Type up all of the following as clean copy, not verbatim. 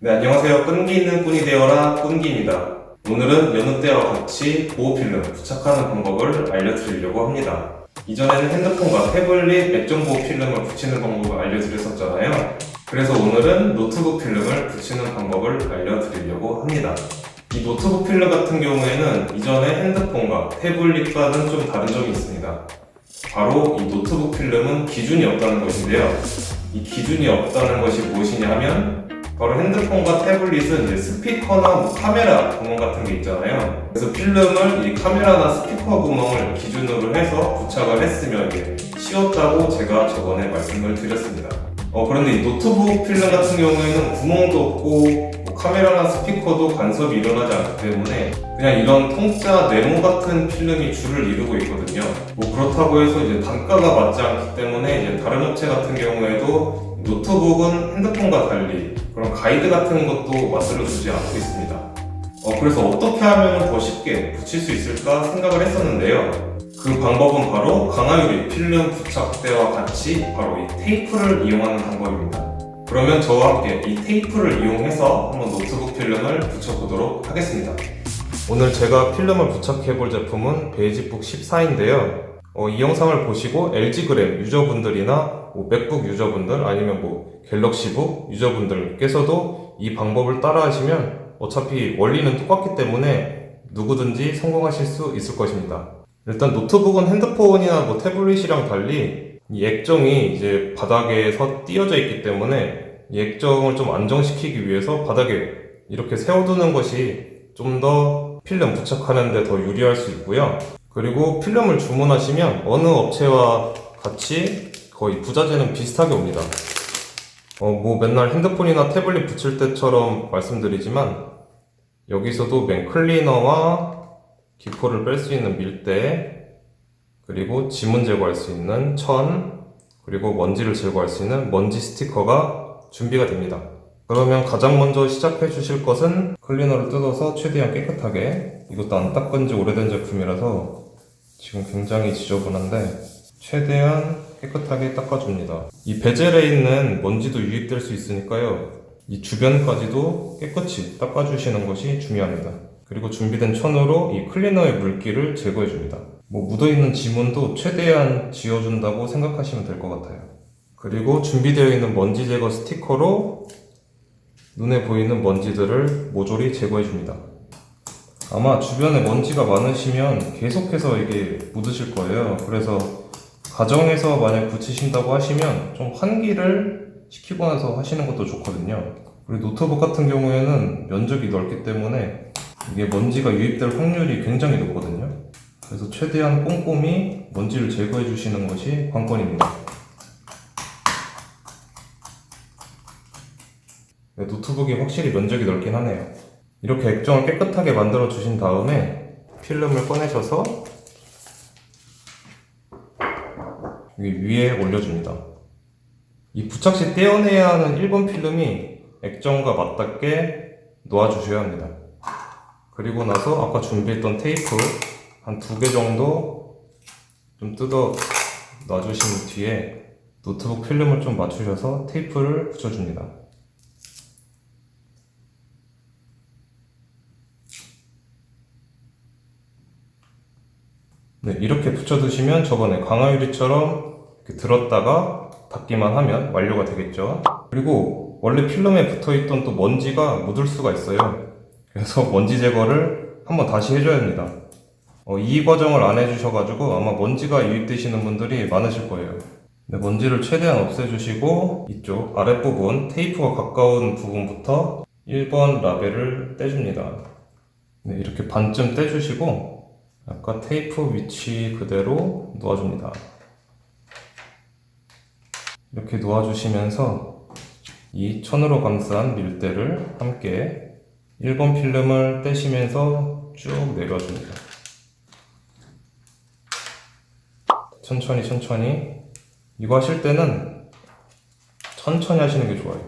네, 안녕하세요. 끈기 있는 꾼이 되어라 꾼기입니다. 오늘은 여느 때와 같이 보호필름 부착하는 방법을 알려드리려고 합니다. 이전에는 핸드폰과 태블릿 액정 보호필름을 붙이는 방법을 알려드렸었잖아요. 그래서 오늘은 노트북 필름을 붙이는 방법을 알려드리려고 합니다. 이 노트북 필름 같은 경우에는 이전에 핸드폰과 태블릿과는 좀 다른 점이 있습니다. 바로 이 노트북 필름은 기준이 없다는 것인데요. 이 기준이 없다는 것이 무엇이냐 하면 바로 핸드폰과 태블릿은 이제 스피커나 카메라 구멍 같은 게 있잖아요. 그래서 필름을 이 카메라나 스피커 구멍을 기준으로 해서 부착을 했으면 이게 쉬웠다고 제가 저번에 말씀을 드렸습니다. 그런데 이 노트북 필름 같은 경우에는 구멍도 없고 카메라나 스피커도 간섭이 일어나지 않기 때문에 그냥 이런 통짜 네모 같은 필름이 주를 이루고 있거든요. 그렇다고 해서 이제 단가가 맞지 않기 때문에 이제 다른 업체 같은 경우에도 노트북은 핸드폰과 달리 그런 가이드 같은 것도 만들어주지 않고 있습니다. 그래서 어떻게 하면 더 쉽게 붙일 수 있을까 생각을 했었는데요. 그 방법은 바로 강화유리 필름 부착대와 같이 바로 이 테이프를 이용하는 방법입니다. 그러면 저와 함께 이 테이프를 이용해서 한번 노트북 필름을 붙여보도록 하겠습니다. 오늘 제가 필름을 부착해볼 제품은 베이직북 14인데요. 이 영상을 보시고 LG그램 유저분들이나 맥북 유저분들 아니면 갤럭시북 유저분들께서도 이 방법을 따라 하시면 어차피 원리는 똑같기 때문에 누구든지 성공하실 수 있을 것입니다. 일단 노트북은 핸드폰이나 태블릿이랑 달리 이 액정이 이제 바닥에서 띄어져 있기 때문에 이 액정을 좀 안정시키기 위해서 바닥에 이렇게 세워두는 것이 좀 더 필름 부착하는 데 더 유리할 수 있고요. 그리고 필름을 주문하시면 어느 업체와 같이 거의 부자재는 비슷하게 옵니다. 맨날 핸드폰이나 태블릿 붙일 때처럼 말씀드리지만 여기서도 맨 클리너와 기포를 뺄 수 있는 밀대, 그리고 지문 제거할 수 있는 천, 그리고 먼지를 제거할 수 있는 먼지 스티커가 준비가 됩니다. 그러면 가장 먼저 시작해 주실 것은 클리너를 뜯어서 최대한 깨끗하게, 이것도 안 닦은 지 오래된 제품이라서 지금 굉장히 지저분한데 최대한 깨끗하게 닦아줍니다. 이 베젤에 있는 먼지도 유입될 수 있으니까요, 이 주변까지도 깨끗이 닦아주시는 것이 중요합니다. 그리고 준비된 천으로 이 클리너의 물기를 제거해줍니다. 묻어있는 지문도 최대한 지워준다고 생각하시면 될 것 같아요. 그리고 준비되어 있는 먼지 제거 스티커로 눈에 보이는 먼지들을 모조리 제거해줍니다. 아마 주변에 먼지가 많으시면 계속해서 이게 묻으실 거예요. 그래서 가정에서 만약 붙이신다고 하시면 좀 환기를 시키고 나서 하시는 것도 좋거든요. 그리고 노트북 같은 경우에는 면적이 넓기 때문에 이게 먼지가 유입될 확률이 굉장히 높거든요. 그래서 최대한 꼼꼼히 먼지를 제거해 주시는 것이 관건입니다. 네, 노트북이 확실히 면적이 넓긴 하네요. 이렇게 액정을 깨끗하게 만들어 주신 다음에 필름을 꺼내셔서 여기 위에 올려줍니다. 이 부착 시 떼어내야 하는 1번 필름이 액정과 맞닿게 놓아주셔야 합니다. 그리고 나서 아까 준비했던 테이프 한 2개 정도 좀 뜯어 놔주신 뒤에 노트북 필름을 좀 맞추셔서 테이프를 붙여줍니다. 네, 이렇게 붙여두시면 저번에 강화유리처럼 이렇게 들었다가 닫기만 하면 완료가 되겠죠. 그리고 원래 필름에 붙어있던 또 먼지가 묻을 수가 있어요. 그래서 먼지 제거를 한번 다시 해줘야 합니다. 이 과정을 안 해주셔가지고 아마 먼지가 유입되시는 분들이 많으실 거예요. 네, 먼지를 최대한 없애주시고 이쪽 아랫부분 테이프가 가까운 부분부터 1번 라벨을 떼줍니다. 네, 이렇게 반쯤 떼주시고 아까 테이프 위치 그대로 놓아줍니다. 이렇게 놓아주시면서 이 천으로 감싼 밀대를 함께 1번 필름을 떼시면서 쭉 내려줍니다. 천천히 이거 하실 때는 천천히 하시는 게 좋아요.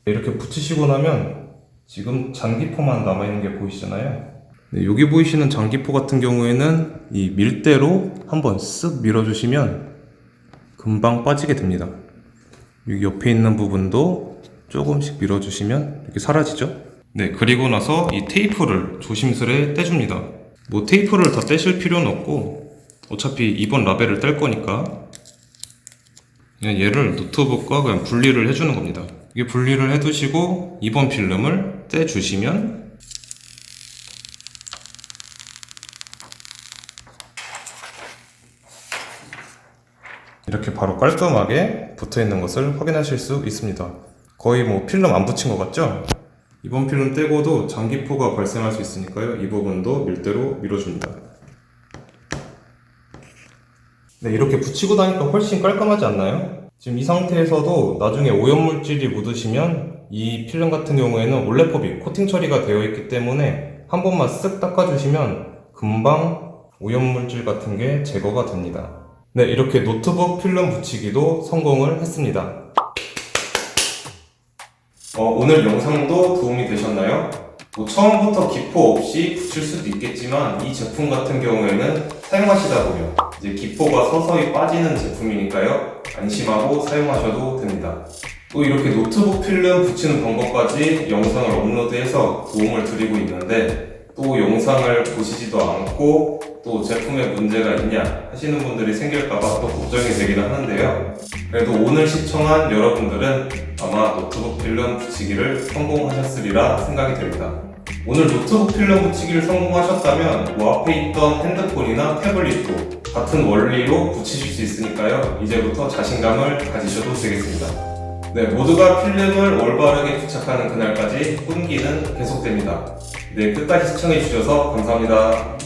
이렇게 붙이시고 나면 지금 잔기포만 남아있는 게 보이시잖아요. 네, 여기 보이시는 잔기포 같은 경우에는 이 밀대로 한번 쓱 밀어주시면 금방 빠지게 됩니다. 여기 옆에 있는 부분도 조금씩 밀어주시면 이렇게 사라지죠? 네, 그리고 나서 이 테이프를 조심스레 떼줍니다. 뭐 테이프를 다 떼실 필요는 없고 어차피 이번 라벨을 뗄 거니까 그냥 얘를 노트북과 그냥 분리를 해주는 겁니다. 이게 분리를 해두시고 이번 필름을 떼주시면 이렇게 바로 깔끔하게 붙어있는 것을 확인하실 수 있습니다. 거의 뭐 필름 안 붙인 것 같죠? 이번 필름 떼고도 장기포가 발생할 수 있으니까요. 이 부분도 밀대로 밀어줍니다. 네, 이렇게 붙이고 나니까 훨씬 깔끔하지 않나요? 지금 이 상태에서도 나중에 오염물질이 묻으시면 이 필름 같은 경우에는 올레포비, 코팅 처리가 되어 있기 때문에 한 번만 쓱 닦아주시면 금방 오염물질 같은 게 제거가 됩니다. 네, 이렇게 노트북 필름 붙이기도 성공을 했습니다. 오늘 영상도 도움이 되셨나요? 처음부터 기포 없이 붙일 수도 있겠지만 이 제품 같은 경우에는 사용하시다 보면 이제 기포가 서서히 빠지는 제품이니까요. 안심하고 사용하셔도 됩니다. 또 이렇게 노트북 필름 붙이는 방법까지 영상을 업로드해서 도움을 드리고 있는데 또 영상을 보시지도 않고 또 제품에 문제가 있냐 하시는 분들이 생길까봐 또 걱정이 되기는 하는데요. 그래도 오늘 시청한 여러분들은 아마 노트북 필름 붙이기를 성공하셨으리라 생각이 됩니다. 오늘 노트북 필름 붙이기를 성공하셨다면 뭐 앞에 있던 핸드폰이나 태블릿도 같은 원리로 붙이실 수 있으니까요. 이제부터 자신감을 가지셔도 되겠습니다. 네, 모두가 필름을 올바르게 부착하는 그날까지 꾼기는 계속됩니다. 네, 끝까지 시청해주셔서 감사합니다.